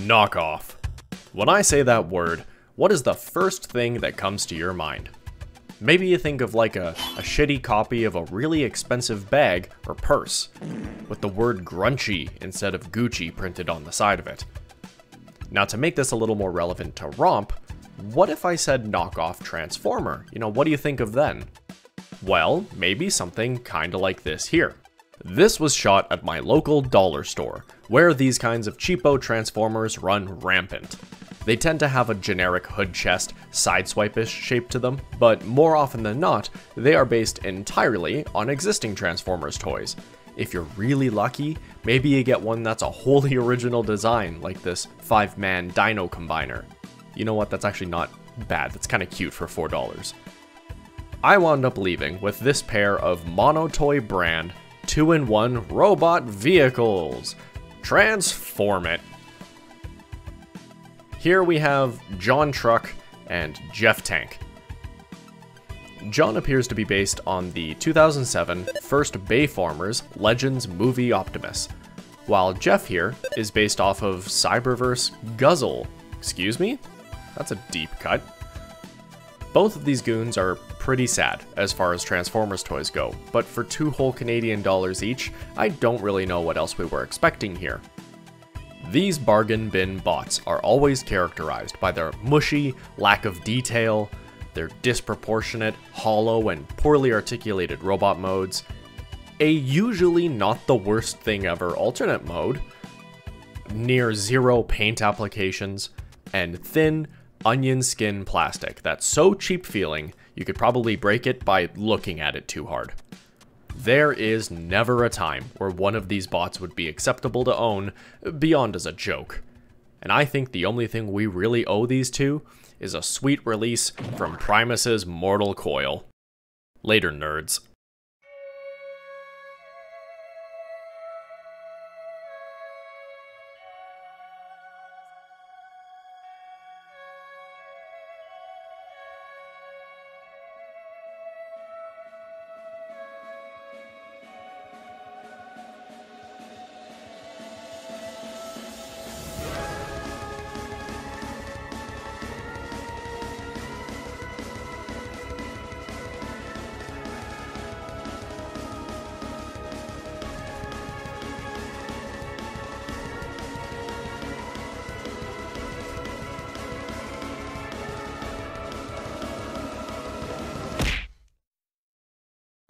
Knockoff. When I say that word, what is the first thing that comes to your mind? Maybe you think of like a shitty copy of a really expensive bag or purse, with the word Grunchy instead of Gucci printed on the side of it. Now, to make this a little more relevant to ROMP, what if I said knockoff transformer? What do you think of then? Well, maybe something kinda like this here. This was shot at my local dollar store, where these kinds of cheapo transformers run rampant. They tend to have a generic hood chest, sideswipe-ish shape to them, but more often than not, they are based entirely on existing Transformers toys. If you're really lucky, maybe you get one that's a wholly original design, like this 5-man Dino Combiner. You know what, that's actually not bad, that's kinda cute for $4. I wound up leaving with this pair of Monotoy brand 2-in-1 robot vehicles. Transform it. Here we have John Truck and Jeff Tank. John appears to be based on the 2007 first Bayformers Legends movie Optimus, while Jeff here is based off of Cyberverse Guzzle. Excuse me? That's a deep cut. Both of these goons are pretty sad as far as Transformers toys go, but for $2 whole Canadian each, I don't really know what else we were expecting here. These bargain bin bots are always characterized by their mushy lack of detail, their disproportionate, hollow, and poorly articulated robot modes, a usually not the worst thing ever alternate mode, near zero paint applications, and thin, onion skin plastic that's so cheap feeling you could probably break it by looking at it too hard. There is never a time where one of these bots would be acceptable to own beyond as a joke. And I think the only thing we really owe these to is a sweet release from Primus's Mortal Coil. Later, nerds.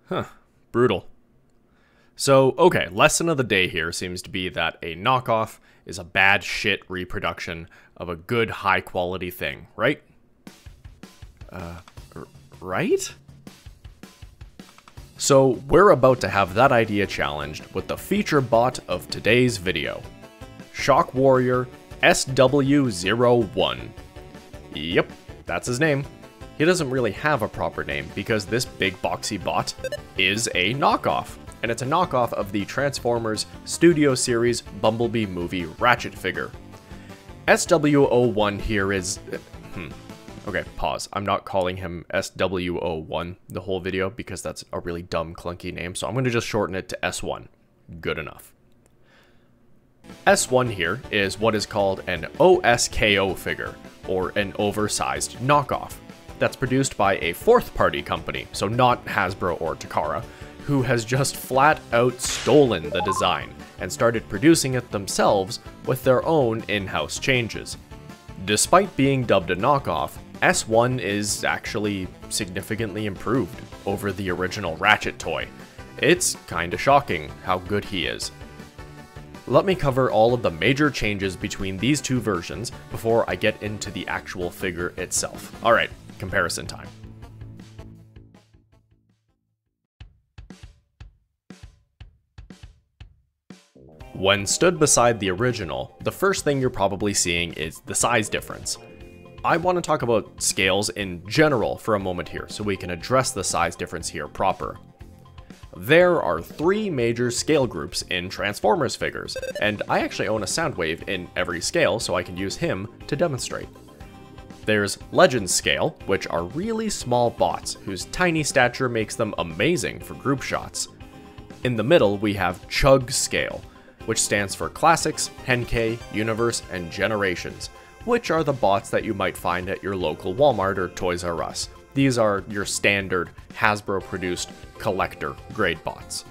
Huh, brutal. So, okay, lesson of the day here seems to be that a knockoff is a bad shit reproduction of a good high quality thing, right? Right? So, we're about to have that idea challenged with the feature bot of today's video. Shock Warrior SW-01. Yep, that's his name. He doesn't really have a proper name because this big boxy bot is a knockoff, and it's a knockoff of the Transformers Studio Series Bumblebee movie Ratchet figure. SW-01 here is... Okay, pause. I'm not calling him SW-01 the whole video because that's a really dumb, clunky name, so I'm going to just shorten it to S1. Good enough. S1 here is what is called an OSKO figure, or an oversized knockoff. That's produced by a fourth-party company, so not Hasbro or Takara, who has just flat out stolen the design and started producing it themselves with their own in-house changes. Despite being dubbed a knockoff, S1 is actually significantly improved over the original Ratchet toy. It's kinda shocking how good he is. Let me cover all of the major changes between these two versions before I get into the actual figure itself. Alright, comparison time. When stood beside the original, the first thing you're probably seeing is the size difference. I want to talk about scales in general for a moment here, so we can address the size difference here proper. There are three major scale groups in Transformers figures, and I actually own a Soundwave in every scale, so I can use him to demonstrate. There's Legends scale, which are really small bots whose tiny stature makes them amazing for group shots. In the middle, we have Chug scale, which stands for Classics, Henkei, Universe, and Generations, which are the bots that you might find at your local Walmart or Toys R Us. These are your standard Hasbro-produced collector grade bots.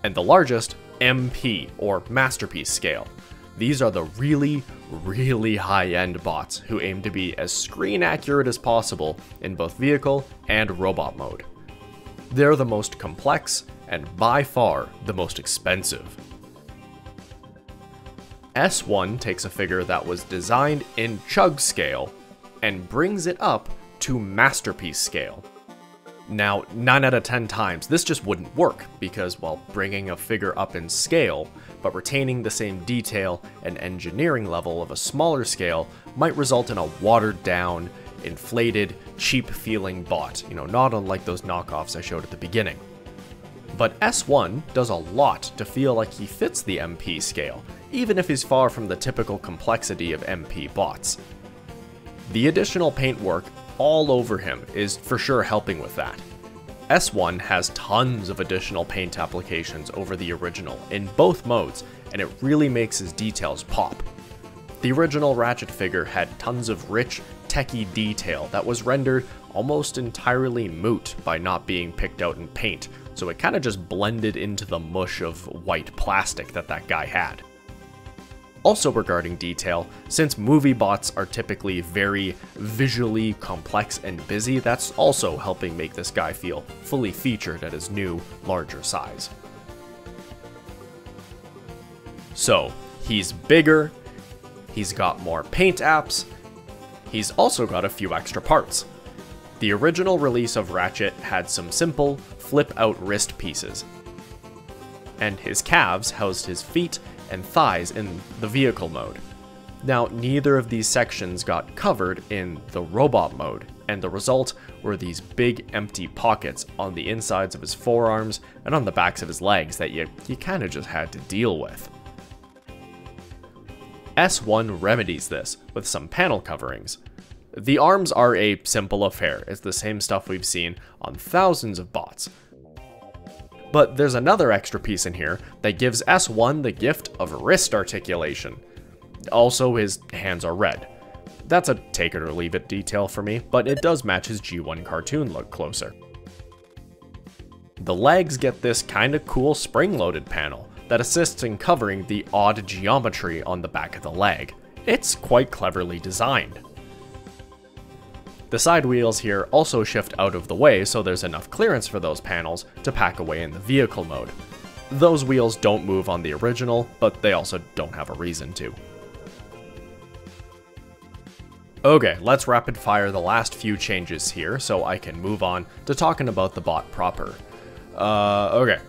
And the largest, MP, or Masterpiece scale. These are the really, really high-end bots who aim to be as screen accurate as possible in both vehicle and robot mode. They're the most complex and by far the most expensive. S1 takes a figure that was designed in chug scale and brings it up to masterpiece scale. Now, 9 out of 10 times, this just wouldn't work because, well, bringing a figure up in scale, but retaining the same detail and engineering level of a smaller scale might result in a watered down, inflated, cheap-feeling bot, not unlike those knockoffs I showed at the beginning. But S1 does a lot to feel like he fits the MP scale, even if he's far from the typical complexity of MP bots. The additional paintwork all over him is for sure helping with that. S1 has tons of additional paint applications over the original in both modes, and it really makes his details pop. The original Ratchet figure had tons of rich, techie detail that was rendered almost entirely moot by not being picked out in paint, so it kind of just blended into the mush of white plastic that guy had. Also regarding detail, since movie bots are typically very visually complex and busy, that's also helping make this guy feel fully featured at his new, larger size. So, he's bigger, he's got more paint apps, he's also got a few extra parts. The original release of Ratchet had some simple, flip-out wrist pieces, and his calves housed his feet and thighs in the vehicle mode. Now, neither of these sections got covered in the robot mode, and the result were these big empty pockets on the insides of his forearms and on the backs of his legs that you kinda just had to deal with. S1 remedies this with some panel coverings. The arms are a simple affair, it's the same stuff we've seen on thousands of bots. But there's another extra piece in here that gives S1 the gift of wrist articulation. Also, his hands are red. That's a take it or leave it detail for me, but it does match his G1 cartoon look closer. The legs get this kinda cool spring-loaded panel that assists in covering the odd geometry on the back of the leg. It's quite cleverly designed. The side wheels here also shift out of the way so there's enough clearance for those panels to pack away in the vehicle mode. Those wheels don't move on the original, but they also don't have a reason to. Okay, let's rapid fire the last few changes here so I can move on to talking about the bot proper. Okay.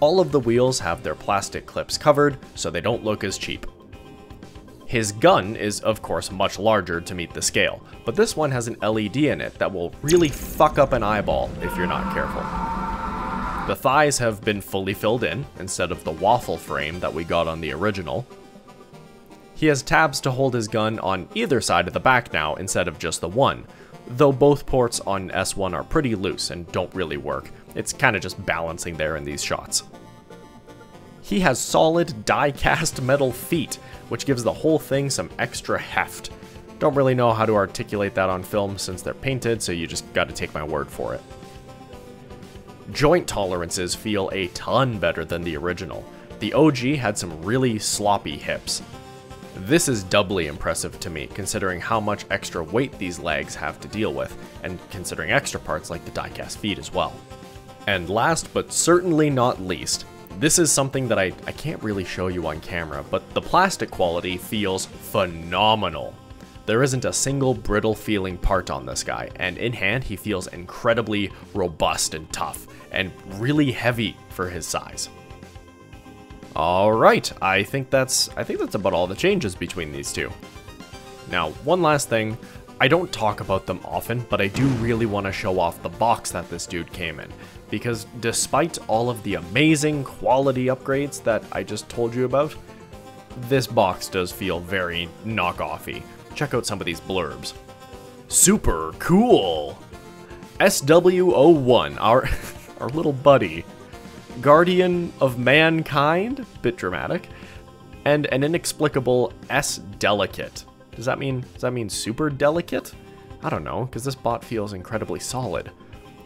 All of the wheels have their plastic clips covered so they don't look as cheap. His gun is, of course, much larger to meet the scale, but this one has an LED in it that will really fuck up an eyeball if you're not careful. The thighs have been fully filled in, instead of the waffle frame that we got on the original. He has tabs to hold his gun on either side of the back now, instead of just the one, though both ports on S1 are pretty loose and don't really work. It's kinda just balancing there in these shots. He has solid die-cast metal feet, which gives the whole thing some extra heft. Don't really know how to articulate that on film since they're painted, so you just gotta take my word for it. Joint tolerances feel a ton better than the original. The OG had some really sloppy hips. This is doubly impressive to me, considering how much extra weight these legs have to deal with, and considering extra parts like the die-cast feet as well. And last but certainly not least, this is something that I can't really show you on camera, but the plastic quality feels phenomenal. There isn't a single brittle feeling part on this guy, and in hand he feels incredibly robust and tough, and really heavy for his size. Alright, I think that's about all the changes between these two. Now, one last thing, I don't talk about them often, but I do really want to show off the box that this dude came in, because despite all of the amazing quality upgrades that I just told you about, this box does feel very knockoffy. Check out some of these blurbs. Super cool! SW-01, our little buddy. guardian of mankind, bit dramatic, and an inexplicable S-delicate. Does that mean super delicate? I don't know, because this bot feels incredibly solid.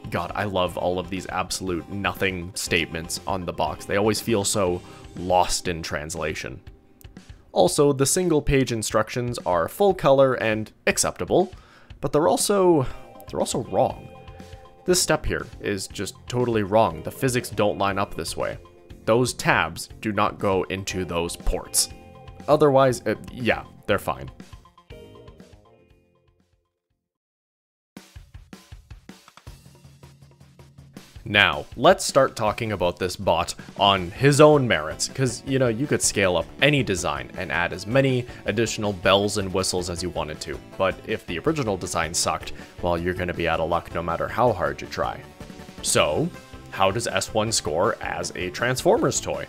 God, I love all of these absolute nothing statements on the box. They always feel so lost in translation. Also, the single page instructions are full color and acceptable, but they're also wrong. This step here is just totally wrong. The physics don't line up this way. Those tabs do not go into those ports. Otherwise, yeah, they're fine. Now, let's start talking about this bot on his own merits, because, you know, you could scale up any design and add as many additional bells and whistles as you wanted to, but if the original design sucked, well, you're going to be out of luck no matter how hard you try. So, how does S1 score as a Transformers toy?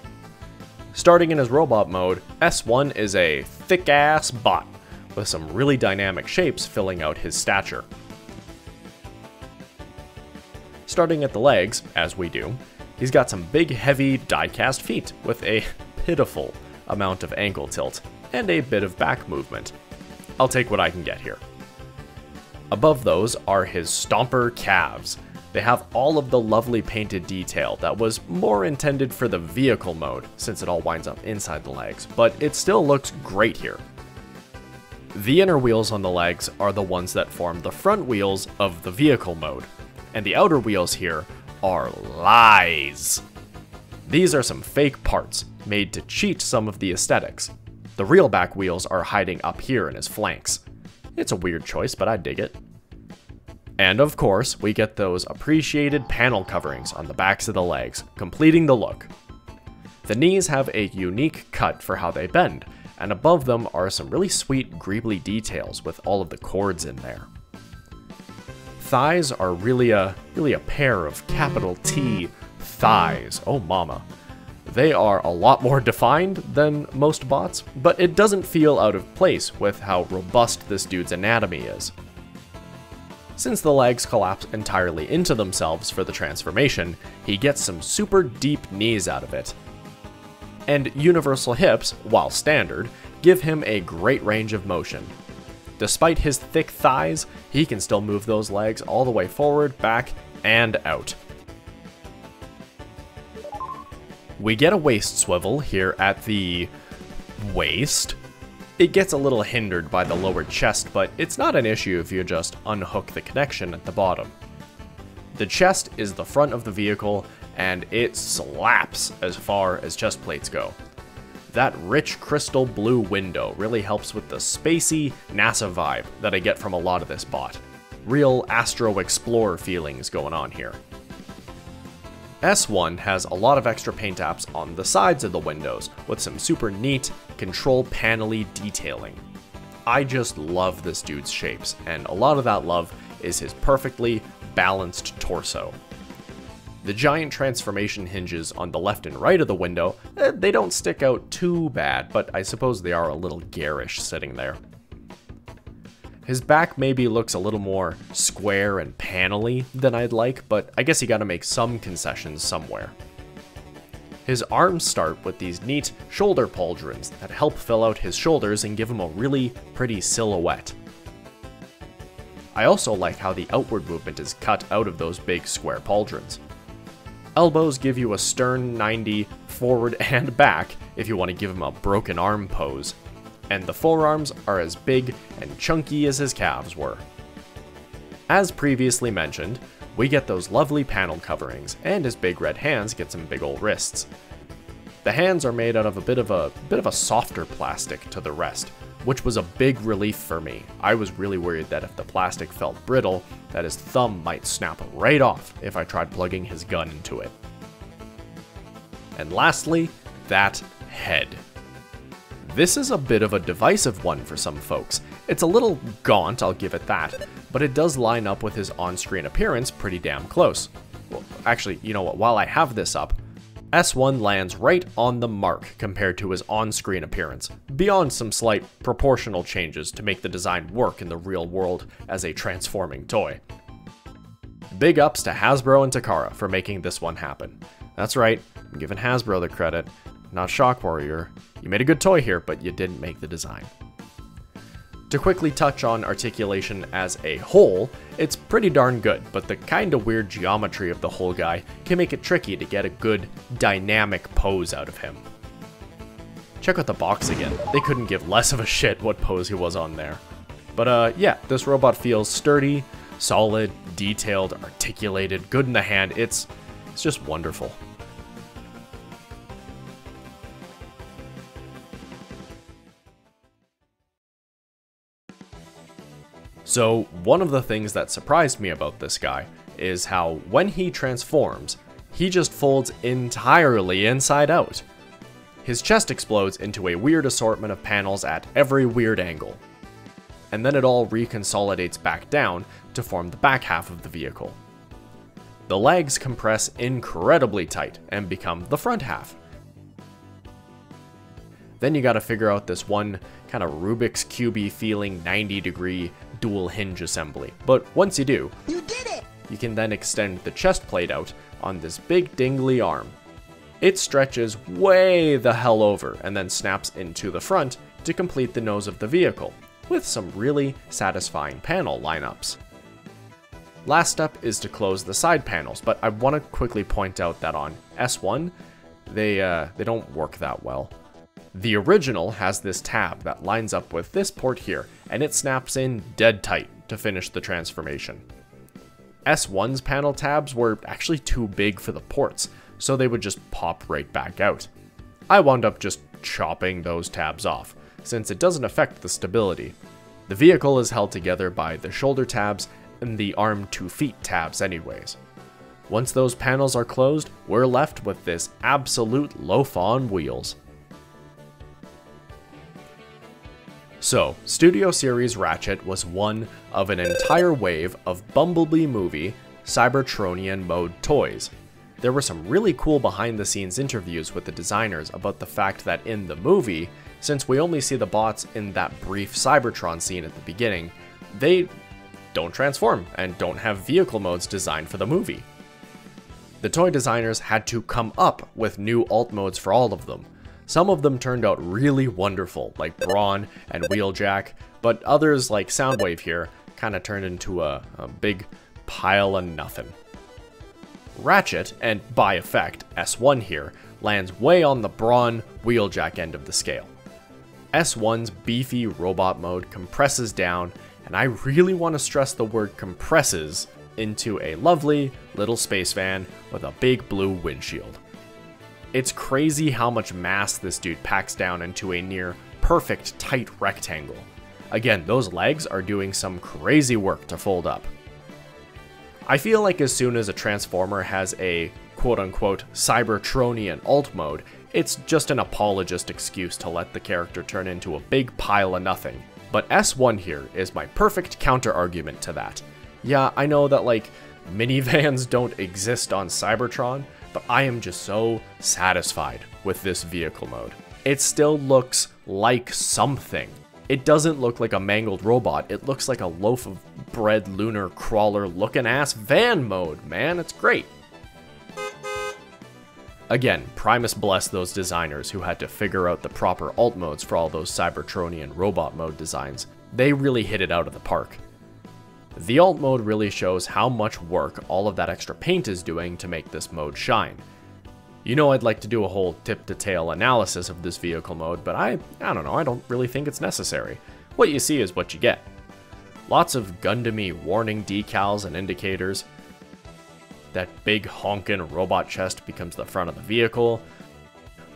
Starting in his robot mode, S1 is a thick-ass bot, with some really dynamic shapes filling out his stature. Starting at the legs, as we do, he's got some big heavy die-cast feet with a pitiful amount of ankle tilt and a bit of back movement. I'll take what I can get here. Above those are his stomper calves. They have all of the lovely painted detail that was more intended for the vehicle mode since it all winds up inside the legs, but it still looks great here. The inner wheels on the legs are the ones that form the front wheels of the vehicle mode, and the outer wheels here are lies. These are some fake parts made to cheat some of the aesthetics. The real back wheels are hiding up here in his flanks. It's a weird choice, but I dig it. And of course, we get those appreciated panel coverings on the backs of the legs, completing the look. The knees have a unique cut for how they bend, and above them are some really sweet greebly details with all of the cords in there. Thighs are really a pair of capital T thighs. Oh mama. They are a lot more defined than most bots, but it doesn't feel out of place with how robust this dude's anatomy is. Since the legs collapse entirely into themselves for the transformation, he gets some super deep knees out of it. And universal hips, while standard, give him a great range of motion. Despite his thick thighs, he can still move those legs all the way forward, back, and out. We get a waist swivel here at the waist. It gets a little hindered by the lower chest, but it's not an issue if you just unhook the connection at the bottom. The chest is the front of the vehicle, and it slaps as far as chest plates go. That rich crystal blue window really helps with the spacey NASA vibe that I get from a lot of this bot. Real Astro Explorer feelings going on here. S1 has a lot of extra paint apps on the sides of the windows with some super neat, control panel-y detailing. I just love this dude's shapes, and a lot of that love is his perfectly balanced torso. The giant transformation hinges on the left and right of the window, they don't stick out too bad, but I suppose they are a little garish sitting there. His back maybe looks a little more square and panel-y than I'd like, but I guess you gotta make some concessions somewhere. His arms start with these neat shoulder pauldrons that help fill out his shoulders and give him a really pretty silhouette. I also like how the outward movement is cut out of those big square pauldrons. Elbows give you a stern 90 forward and back if you want to give him a broken arm pose, and the forearms are as big and chunky as his calves were. As previously mentioned, we get those lovely panel coverings, and his big red hands get some big old wrists. The hands are made out of a bit of a softer plastic to the rest, which was a big relief for me. I was really worried that if the plastic felt brittle, that his thumb might snap right off if I tried plugging his gun into it. And lastly, that head. This is a bit of a divisive one for some folks. It's a little gaunt, I'll give it that, but it does line up with his on-screen appearance pretty damn close. Well, actually, you know what, while I have this up, S1 lands right on the mark compared to his on-screen appearance, beyond some slight proportional changes to make the design work in the real world as a transforming toy. Big ups to Hasbro and Takara for making this one happen. That's right, I'm giving Hasbro the credit, not Shock Warrior. You made a good toy here, but you didn't make the design. To quickly touch on articulation as a whole, it's pretty darn good, but the kinda weird geometry of the whole guy can make it tricky to get a good, dynamic pose out of him. Check out the box again. They couldn't give less of a shit what pose he was on there. But yeah, this robot feels sturdy, solid, detailed, articulated, good in the hand. It's just wonderful. So, one of the things that surprised me about this guy is how when he transforms, he just folds entirely inside out. His chest explodes into a weird assortment of panels at every weird angle. And then it all reconsolidates back down to form the back half of the vehicle. The legs compress incredibly tight and become the front half. Then you gotta figure out this one kind of Rubik's Cube-y feeling 90-degree dual hinge assembly. But once you do, you did it! You can then extend the chest plate out on this big dingly arm. It stretches way the hell over and then snaps into the front to complete the nose of the vehicle, with some really satisfying panel lineups. Last up is to close the side panels, but I want to quickly point out that on S1, they don't work that well. The original has this tab that lines up with this port here, and it snaps in dead tight to finish the transformation. S1's panel tabs were actually too big for the ports, so they would just pop right back out. I wound up just chopping those tabs off, since it doesn't affect the stability. The vehicle is held together by the shoulder tabs and the arm to feet tabs anyways. Once those panels are closed, we're left with this absolute loaf on wheels. So, Studio Series Ratchet was one of an entire wave of Bumblebee movie Cybertronian mode toys. There were some really cool behind the scenes interviews with the designers about the fact that in the movie, since we only see the bots in that brief Cybertron scene at the beginning, they don't transform and don't have vehicle modes designed for the movie. The toy designers had to come up with new alt modes for all of them. Some of them turned out really wonderful, like Brawn and Wheeljack, but others, like Soundwave here, kind of turned into a big pile of nothing. Ratchet, and by effect, S1 here, lands way on the Brawn Wheeljack end of the scale. S1's beefy robot mode compresses down, and I really want to stress the word compresses, into a lovely little space van with a big blue windshield. It's crazy how much mass this dude packs down into a near perfect tight rectangle. Again, those legs are doing some crazy work to fold up. I feel like as soon as a Transformer has a quote-unquote Cybertronian alt mode, it's just an apologist excuse to let the character turn into a big pile of nothing. But S1 here is my perfect counter-argument to that. Yeah, I know that like minivans don't exist on Cybertron, but I am just so satisfied with this vehicle mode. It still looks like something. It doesn't look like a mangled robot, it looks like a loaf of bread lunar crawler looking ass van mode, man, it's great. Again, Primus bless those designers who had to figure out the proper alt modes for all those Cybertronian robot mode designs. They really hit it out of the park. The alt mode really shows how much work all of that extra paint is doing to make this mode shine. You know I'd like to do a whole tip-to-tail analysis of this vehicle mode, but I don't know, I don't really think it's necessary. What you see is what you get. Lots of Gundam-y warning decals and indicators. That big honkin' robot chest becomes the front of the vehicle.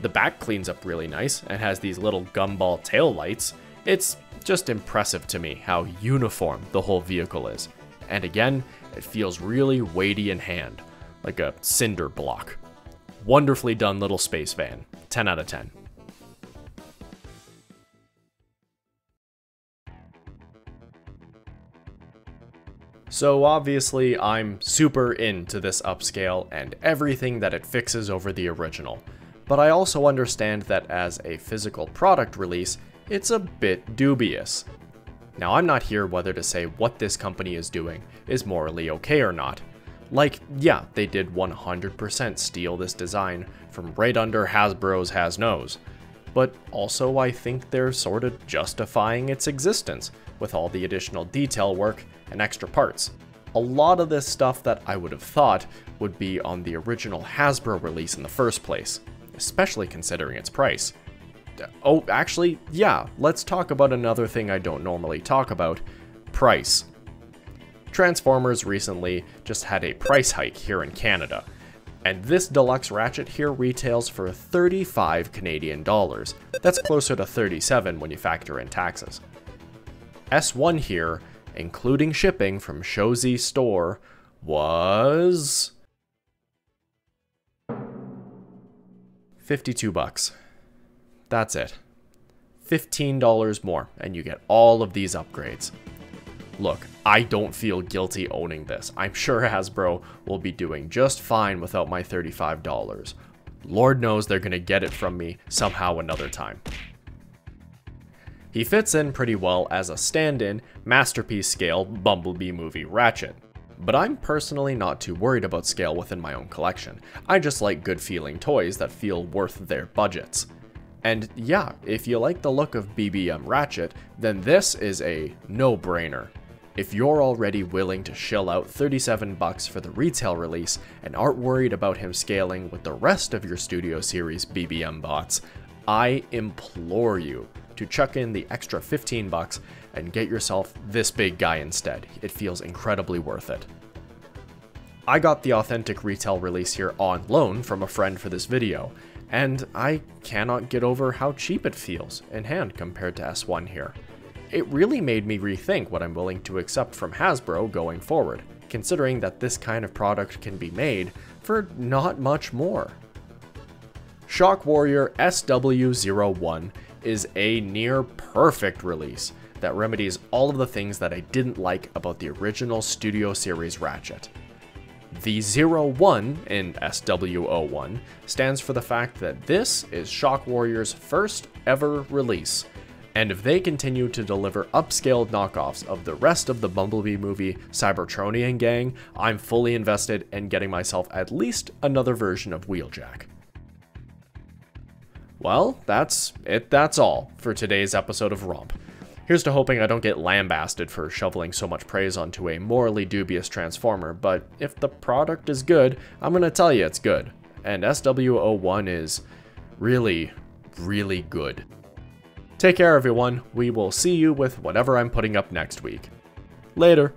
The back cleans up really nice and has these little gumball tail lights. It's just impressive to me how uniform the whole vehicle is. And again, it feels really weighty in hand, like a cinder block. Wonderfully done little space van. 10 out of 10. So obviously I'm super into this upscale and everything that it fixes over the original, but I also understand that as a physical product release, it's a bit dubious. Now I'm not here whether to say what this company is doing is morally okay or not, Like, yeah, they did 100% steal this design from right under Hasbro's Has-Knows, but also I think they're sort of justifying its existence with all the additional detail work and extra parts. A lot of this stuff that I would have thought would be on the original Hasbro release in the first place, especially considering its price. Oh, actually, yeah, let's talk about another thing I don't normally talk about: price. Transformers recently just had a price hike here in Canada, and this deluxe Ratchet here retails for 35 Canadian dollars. That's closer to 37 when you factor in taxes. S1 here, including shipping from Shozy store, was $52. That's it. $15 more, and you get all of these upgrades. Look, I don't feel guilty owning this. I'm sure Hasbro will be doing just fine without my $35. Lord knows they're gonna get it from me somehow another time. He fits in pretty well as a stand-in, masterpiece scale Bumblebee movie Ratchet. But I'm personally not too worried about scale within my own collection. I just like good feeling toys that feel worth their budgets. And yeah, if you like the look of BBM Ratchet, then this is a no-brainer. If you're already willing to shill out $37 for the retail release and aren't worried about him scaling with the rest of your Studio Series BBM bots, I implore you to chuck in the extra $15 and get yourself this big guy instead. It feels incredibly worth it. I got the authentic retail release here on loan from a friend for this video, and I cannot get over how cheap it feels in hand compared to S1 here. It really made me rethink what I'm willing to accept from Hasbro going forward, considering that this kind of product can be made for not much more. Shock Warrior SW-01 is a near perfect release that remedies all of the things that I didn't like about the original Studio Series Ratchet. The 01 in SW-01 stands for the fact that this is Shock Warrior's first ever release, and if they continue to deliver upscaled knockoffs of the rest of the Bumblebee movie Cybertronian gang, I'm fully invested in getting myself at least another version of Wheeljack. Well, that's all for today's episode of ROMP. Here's to hoping I don't get lambasted for shoveling so much praise onto a morally dubious Transformer, but if the product is good, I'm gonna tell you it's good. And SW-01 is really, really good. Take care everyone, we will see you with whatever I'm putting up next week. Later.